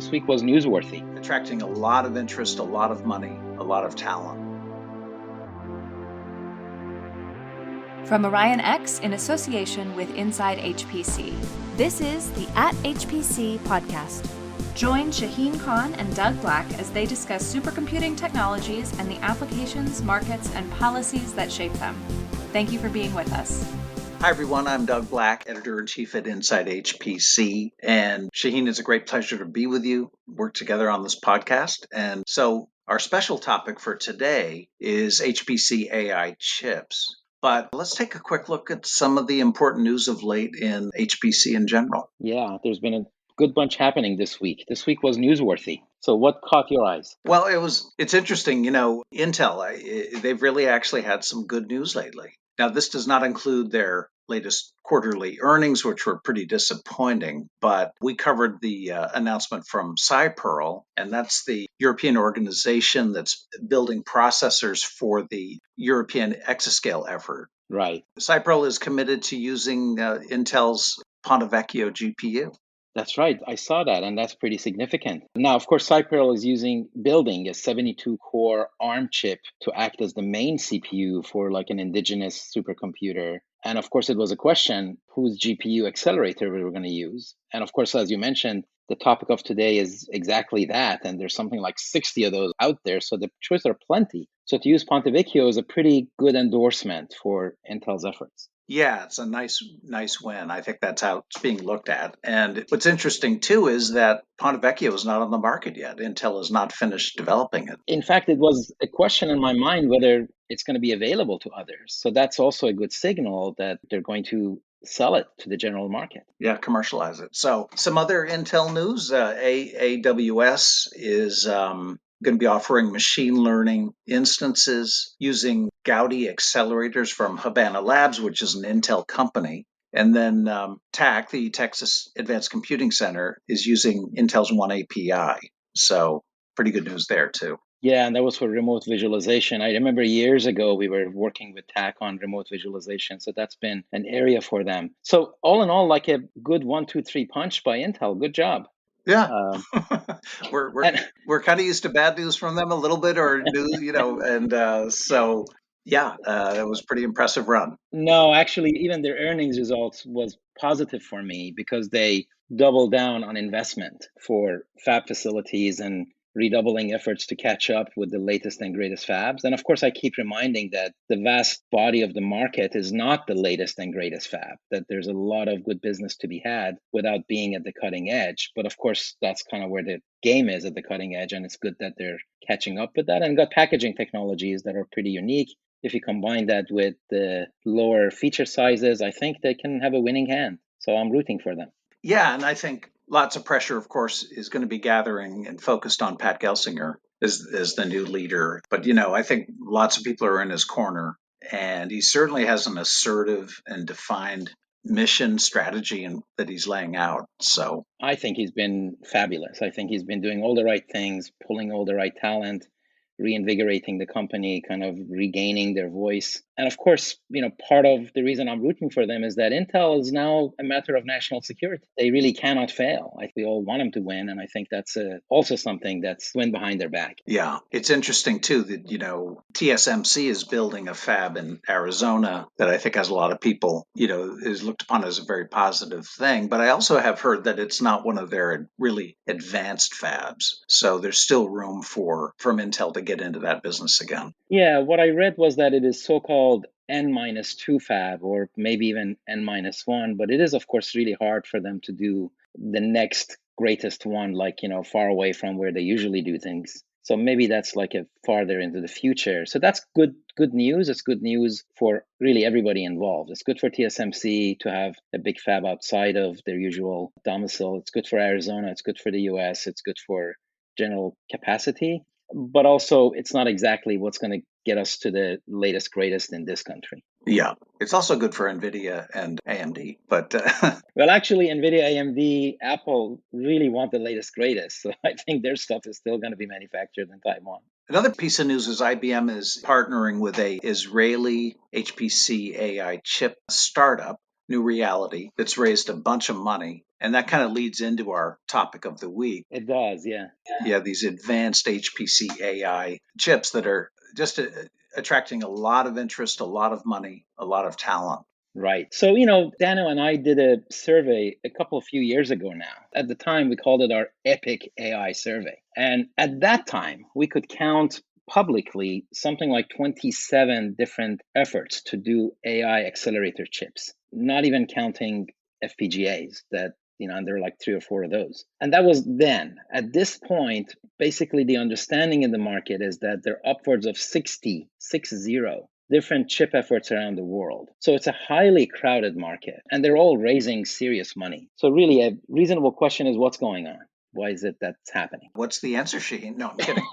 This week was newsworthy. Attracting a lot of interest, a lot of money, a lot of talent. From Orion X in association with Inside HPC, this is the At HPC podcast. Join Shaheen Khan and Doug Black as they discuss supercomputing technologies and the applications, markets, and policies that shape them. Thank you for being with us. Hi, everyone. I'm Doug Black, Editor-in-Chief at Inside HPC. And Shaheen, it's a great pleasure to be with you, work together on this podcast. And so our special topic for today is HPC AI chips. But let's take a quick look at some of the important news of late in HPC in general. Yeah, there's been a good bunch happening this week. This week was newsworthy. So what caught your eyes? Well, it's interesting. Intel, they've really actually had some good news lately. Now, this does not include their latest quarterly earnings, which were pretty disappointing, but we covered the announcement from Cypearl, and that's the European organization that's building processors for the European exascale effort. Right. Cypearl is committed to using Intel's Ponte Vecchio GPU. That's right. I saw that, and that's pretty significant. Now, of course, Cypearl is building a 72-core ARM chip to act as the main CPU for like an indigenous supercomputer. And of course, it was a question, whose GPU accelerator we were going to use. And of course, as you mentioned, the topic of today is exactly that. And there's something like 60 of those out there. So the choices are plenty. So to use Ponte Vecchio is a pretty good endorsement for Intel's efforts. Yeah, it's a nice win. I think that's how it's being looked at. And what's interesting, too, is that Ponte Vecchio is not on the market yet. Intel has not finished developing it. In fact, it was a question in my mind whether it's going to be available to others. So that's also a good signal that they're going to sell it to the general market. Yeah, commercialize it. So some other Intel news, AWS is going to be offering machine learning instances using Gaudi accelerators from Habana Labs, which is an Intel company. And then TAC, the Texas Advanced Computing Center, is using Intel's One API. So pretty good news there, too. Yeah, and that was for remote visualization. I remember years ago we were working with TAC on remote visualization. So that's been an area for them. So all in all, like a good 1, 2, 3 punch by Intel. Good job. Yeah, we're kind of used to bad news from them a little bit, or news, and so yeah, it was a pretty impressive run. No, actually, even their earnings results was positive for me because they doubled down on investment for fab facilities and redoubling efforts to catch up with the latest and greatest fabs. And of course, I keep reminding that the vast body of the market is not the latest and greatest fab, that there's a lot of good business to be had without being at the cutting edge. But of course, that's kind of where the game is, at the cutting edge. And it's good that they're catching up with that and got packaging technologies that are pretty unique. If you combine that with the lower feature sizes, I think they can have a winning hand. So I'm rooting for them. Yeah, and I think lots of pressure, of course, is going to be gathering and focused on Pat Gelsinger as the new leader. But, I think lots of people are in his corner, and he certainly has an assertive and defined mission strategy that he's laying out. So I think he's been fabulous. I think he's been doing all the right things, pulling all the right talent, reinvigorating the company, kind of regaining their voice. And of course, part of the reason I'm rooting for them is that Intel is now a matter of national security. They really cannot fail. We all want them to win. And I think that's also something that's wind behind their back. Yeah, it's interesting, too, that, TSMC is building a fab in Arizona that I think has a lot of people, is looked upon as a very positive thing. But I also have heard that it's not one of their really advanced fabs. So there's still room from Intel to get into that business again. Yeah, what I read was that it is so-called N-2 fab, or maybe even N-1, but it is, of course, really hard for them to do the next greatest one, like, far away from where they usually do things. So maybe that's like a farther into the future. So that's good news. It's good news for really everybody involved. It's good for TSMC to have a big fab outside of their usual domicile. It's good for Arizona. It's good for the US. It's good for general capacity. But also, it's not exactly what's going to get us to the latest, greatest in this country. Yeah, it's also good for NVIDIA and AMD. But well, actually, NVIDIA, AMD, Apple really want the latest, greatest. So I think their stuff is still going to be manufactured in Taiwan. Another piece of news is IBM is partnering with a Israeli HPC AI chip startup new reality that's raised a bunch of money. And that kind of leads into our topic of the week. It does, yeah. Yeah, these advanced HPC AI chips that are just attracting a lot of interest, a lot of money, a lot of talent. Right. So, Daniel and I did a survey a few years ago now. At the time, we called it our Epic AI survey. And at that time, we could count publicly something like 27 different efforts to do AI accelerator chips, not even counting FPGAs and there are like 3 or 4 of those. And that was then. At this point, basically the understanding in the market is that there are upwards of 60 different chip efforts around the world. So it's a highly crowded market and they're all raising serious money. So really a reasonable question is what's going on? Why is it that's happening? What's the answer, Shaheen? No, I'm kidding.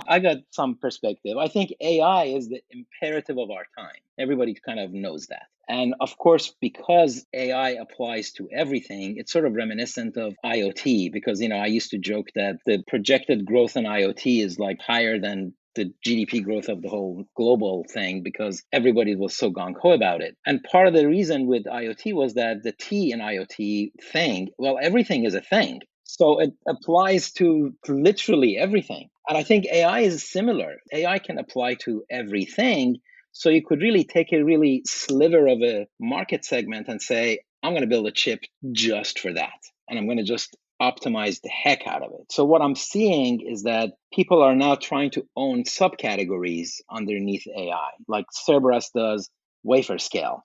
I got some perspective. I think AI is the imperative of our time. Everybody kind of knows that. And of course, because AI applies to everything, it's sort of reminiscent of IoT because, I used to joke that the projected growth in IoT is like higher than the GDP growth of the whole global thing because everybody was so gung-ho about it. And part of the reason with IoT was that the T in IoT thing, well, everything is a thing. So it applies to literally everything. And I think AI is similar. AI can apply to everything. So you could really take a really sliver of a market segment and say, I'm going to build a chip just for that. And I'm going to just optimize the heck out of it. So what I'm seeing is that people are now trying to own subcategories underneath AI, like Cerberus does wafer scale.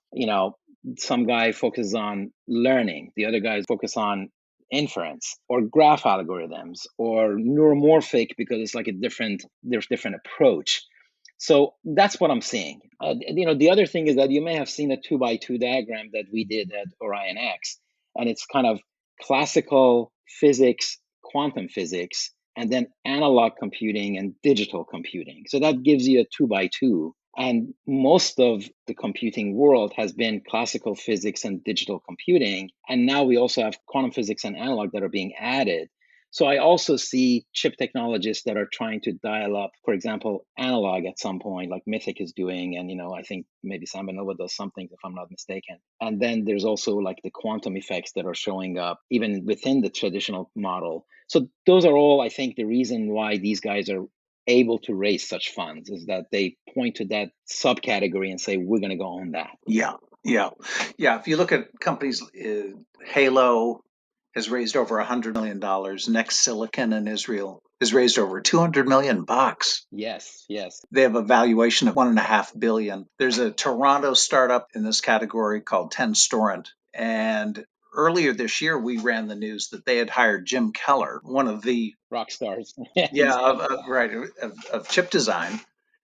Some guy focuses on learning, the other guys focus on inference or graph algorithms or neuromorphic because it's like there's different approach. So that's what I'm seeing. The other thing is that you may have seen a 2x2 diagram that we did at Orion X, and it's kind of classical physics, quantum physics, and then analog computing and digital computing. So that gives you a 2x2. And most of the computing world has been classical physics and digital computing. And now we also have quantum physics and analog that are being added. So I also see chip technologists that are trying to dial up, for example, analog at some point, like Mythic is doing. And, I think maybe Samba Nova does something, if I'm not mistaken. And then there's also like the quantum effects that are showing up even within the traditional model. So those are all, I think, the reason why these guys are able to raise such funds is that they point to that subcategory and say, we're going to go on that. Yeah. If you look at companies, Halo has raised over $100 million. Next Silicon in Israel has raised over $200 million. Yes. They have a valuation of $1.5 billion. There's a Toronto startup in this category called Tenstorrent. And earlier this year, we ran the news that they had hired Jim Keller, one of the rock stars. of chip design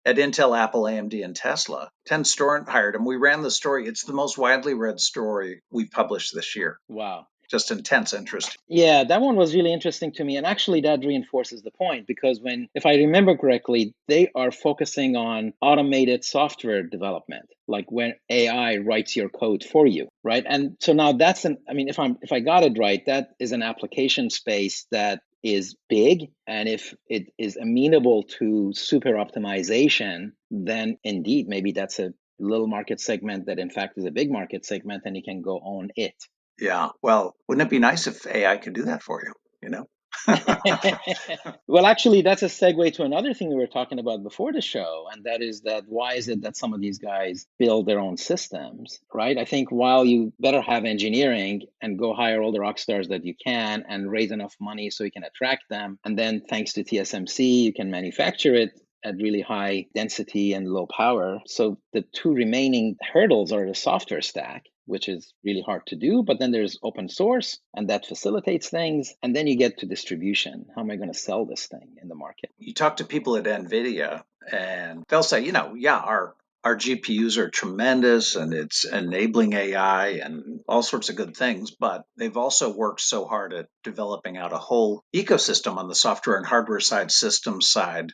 at Intel, Apple, AMD, and Tesla. Tenstorrent hired him. We ran the story. It's the most widely read story we've published this year. Wow. Just intense interest. Yeah, that one was really interesting to me. And actually, that reinforces the point because if I remember correctly, they are focusing on automated software development, like when AI writes your code for you, right? And so now if I got it right, that is an application space that is big. And if it is amenable to super optimization, then indeed, maybe that's a little market segment that in fact is a big market segment and you can go own it. Yeah. Well, wouldn't it be nice if AI could do that for you, Well, actually, that's a segue to another thing we were talking about before the show. And that is that why is it that some of these guys build their own systems, right? I think while you better have engineering and go hire all the rock stars that you can and raise enough money so you can attract them. And then thanks to TSMC, you can manufacture it at really high density and low power. So the two remaining hurdles are the software stack, which is really hard to do. But then there's open source, and that facilitates things. And then you get to distribution. How am I going to sell this thing in the market? You talk to people at NVIDIA, and they'll say, our GPUs are tremendous, and it's enabling AI and all sorts of good things. But they've also worked so hard at developing out a whole ecosystem on the software and hardware side, systems side.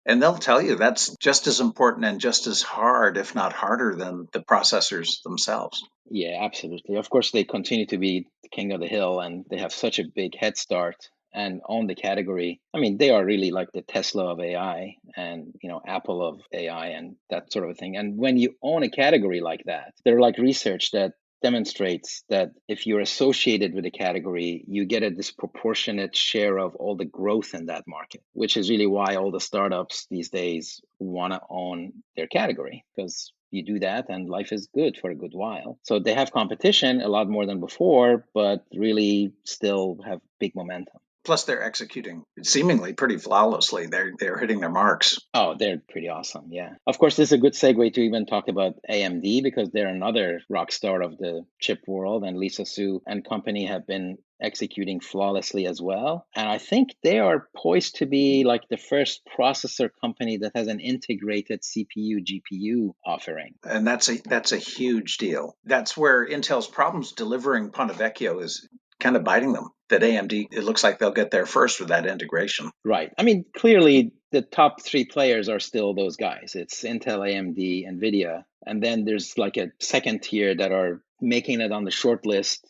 And they'll tell you that's just as important and just as hard, if not harder, than the processors themselves. Yeah, absolutely. Of course, they continue to be the king of the hill and they have such a big head start. and own the category. I mean, they are really like the Tesla of AI and, Apple of AI and that sort of a thing. And when you own a category like that, they're like research that demonstrates that if you're associated with a category, you get a disproportionate share of all the growth in that market, which is really why all the startups these days want to own their category, because you do that and life is good for a good while. So they have competition a lot more than before, but really still have big momentum. Plus, they're executing seemingly pretty flawlessly. They're hitting their marks. Oh, they're pretty awesome. Yeah. Of course, this is a good segue to even talk about AMD, because they're another rock star of the chip world, and Lisa Su and company have been executing flawlessly as well. And I think they are poised to be like the first processor company that has an integrated CPU GPU offering. And that's a huge deal. That's where Intel's problems delivering Ponte Vecchio is kind of biting them. That AMD, it looks like they'll get there first with that integration. Right. I mean, clearly the top three players are still those guys. It's Intel, AMD, NVIDIA. And then there's like a second tier that are making it on the short list.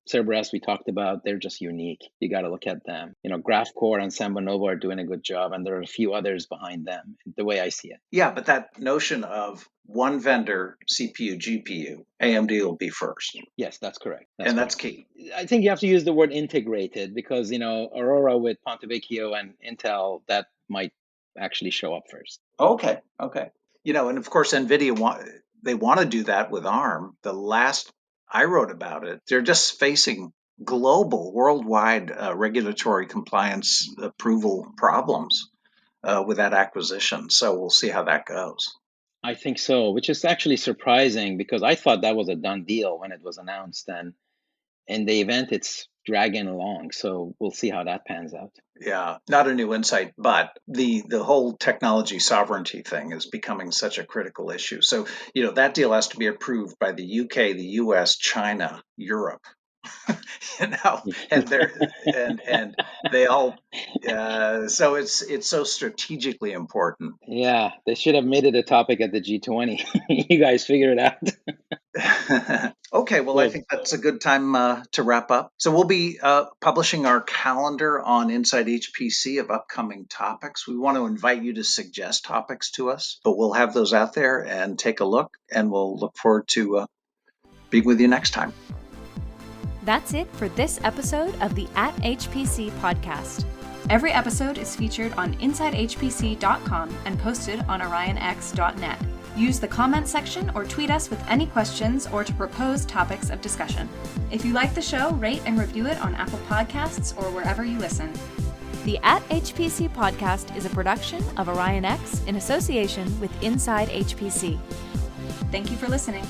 Cerberus we talked about, they're just unique. You got to look at them. GraphCore and Samba Nova are doing a good job, and there are a few others behind them, the way I see it. Yeah, but that notion of one vendor, CPU, GPU, AMD will be first. Yes, that's correct. That's key. I think you have to use the word integrated, because, Aurora with Ponte Vecchio and Intel, that might actually show up first. Okay. And of course, NVIDIA want to do that with ARM. The last I wrote about it, they're just facing global, worldwide regulatory compliance approval problems with that acquisition. So we'll see how that goes. I think so, which is actually surprising, because I thought that was a done deal when it was announced, and in the event it's dragging along. So we'll see how that pans out. Yeah, not a new insight, but the whole technology sovereignty thing is becoming such a critical issue. So, that deal has to be approved by the UK, the US, China, Europe. And they all so it's so strategically important. Yeah, they should have made it a topic at the G20. You guys figure it out. Okay, well, I think that's a good time to wrap up. So we'll be publishing our calendar on Inside HPC of upcoming topics. We want to invite you to suggest topics to us, but we'll have those out there and take a look, and we'll look forward to being with you next time. That's it for this episode of the @HPC podcast. Every episode is featured on InsideHPC.com and posted on OrionX.net. Use the comment section or tweet us with any questions or to propose topics of discussion. If you like the show, rate and review it on Apple Podcasts or wherever you listen. The @HPC podcast is a production of OrionX in association with Inside HPC. Thank you for listening.